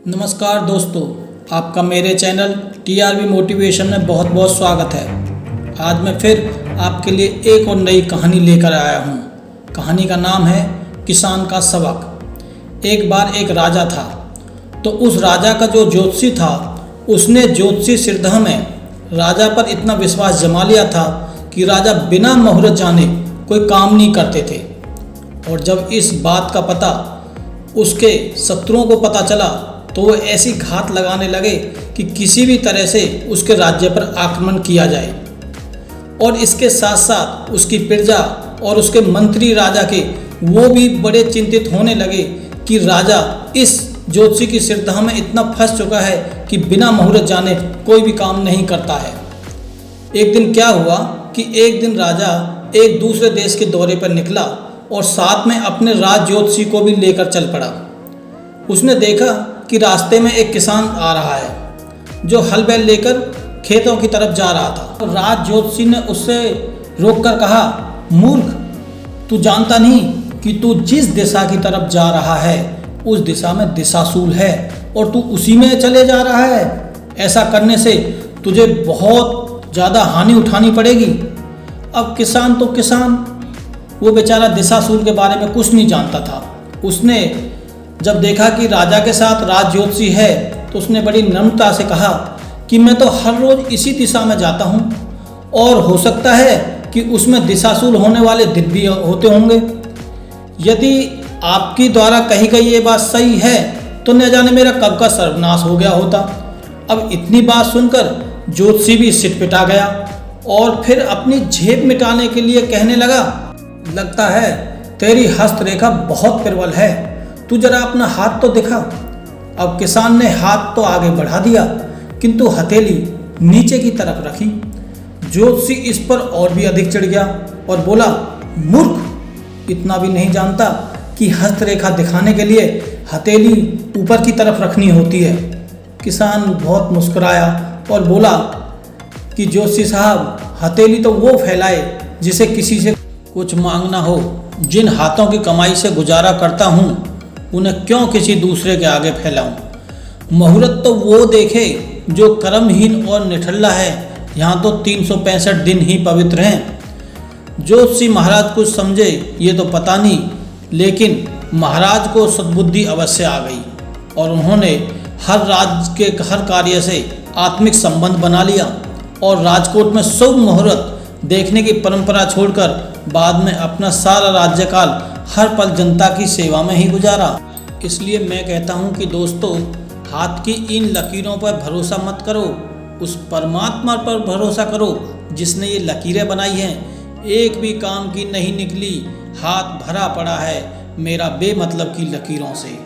नमस्कार दोस्तों, आपका मेरे चैनल टीआरबी मोटिवेशन में बहुत बहुत स्वागत है। आज मैं फिर आपके लिए एक और नई कहानी लेकर आया हूँ। कहानी का नाम है किसान का सबक। एक बार एक राजा था, तो उस राजा का जो ज्योतिषी था उसने ज्योतिषी सिरदह में राजा पर इतना विश्वास जमा लिया था कि राजा बिना मुहूर्त जाने कोई काम नहीं करते थे। और जब इस बात का पता उसके शत्रुओं को पता चला तो वो ऐसी घात लगाने लगे कि किसी भी तरह से उसके राज्य पर आक्रमण किया जाए। और इसके साथ साथ उसकी प्रजा और उसके मंत्री राजा के वो भी बड़े चिंतित होने लगे कि राजा इस ज्योतिषी की सिरदह में इतना फंस चुका है कि बिना मुहूर्त जाने कोई भी काम नहीं करता है। एक दिन क्या हुआ कि एक दिन राजा एक दूसरे देश के दौरे पर निकला और साथ में अपने राज ज्योतिषी को भी लेकर चल पड़ा। उसने देखा कि रास्ते में एक किसान आ रहा है जो हल बैल लेकर खेतों की तरफ जा रहा था। तो राज ज्योतिषी ने उससे रोककर कहा, मूर्ख, तू जानता नहीं कि तू जिस दिशा की तरफ जा रहा है उस दिशा में दिशाशूल है और तू उसी में चले जा रहा है। ऐसा करने से तुझे बहुत ज़्यादा हानि उठानी पड़ेगी। अब किसान तो किसान, वो बेचारा दिशाशूल के बारे में कुछ नहीं जानता था। उसने जब देखा कि राजा के साथ राज ज्योतिषी है तो उसने बड़ी नम्रता से कहा कि मैं तो हर रोज़ इसी दिशा में जाता हूँ और हो सकता है कि उसमें दिशाशूल होने वाले दिन भी होते होंगे। यदि आपकी द्वारा कही गई ये बात सही है तो न जाने मेरा कब का सर्वनाश हो गया होता। अब इतनी बात सुनकर ज्योतिषी भी सिटपिटा गया और फिर अपनी झेप मिटाने के लिए कहने लगा, लगता है तेरी हस्तरेखा बहुत प्रबल है, तू जरा अपना हाथ तो दिखा। अब किसान ने हाथ तो आगे बढ़ा दिया किंतु हथेली नीचे की तरफ रखी। ज्योतिषी इस पर और भी अधिक चिढ़ गया और बोला, मूर्ख, इतना भी नहीं जानता कि हस्तरेखा दिखाने के लिए हथेली ऊपर की तरफ रखनी होती है। किसान बहुत मुस्कुराया और बोला कि ज्योतिषी साहब, हथेली तो वो फैलाए जिसे किसी से कुछ मांगना हो। जिन हाथों की कमाई से गुजारा करता हूँ उन्हें क्यों किसी दूसरे के आगे फैलाऊं। मुहूर्त तो वो देखे जो कर्महीन और निठल्ला है। यहाँ तो 365 दिन ही पवित्र हैं। ज्योतिषी महाराज कुछ समझे ये तो पता नहीं, लेकिन महाराज को सद्बुद्धि अवश्य आ गई और उन्होंने हर राज्य के हर कार्य से आत्मिक संबंध बना लिया और राजकोट में शुभ मुहूर्त देखने की परंपरा छोड़कर बाद में अपना सारा राज्यकाल हर पल जनता की सेवा में ही गुजारा। इसलिए मैं कहता हूँ कि दोस्तों, हाथ की इन लकीरों पर भरोसा मत करो, उस परमात्मा पर भरोसा करो जिसने ये लकीरें बनाई हैं। एक भी काम की नहीं निकली, हाथ भरा पड़ा है मेरा बेमतलब की लकीरों से।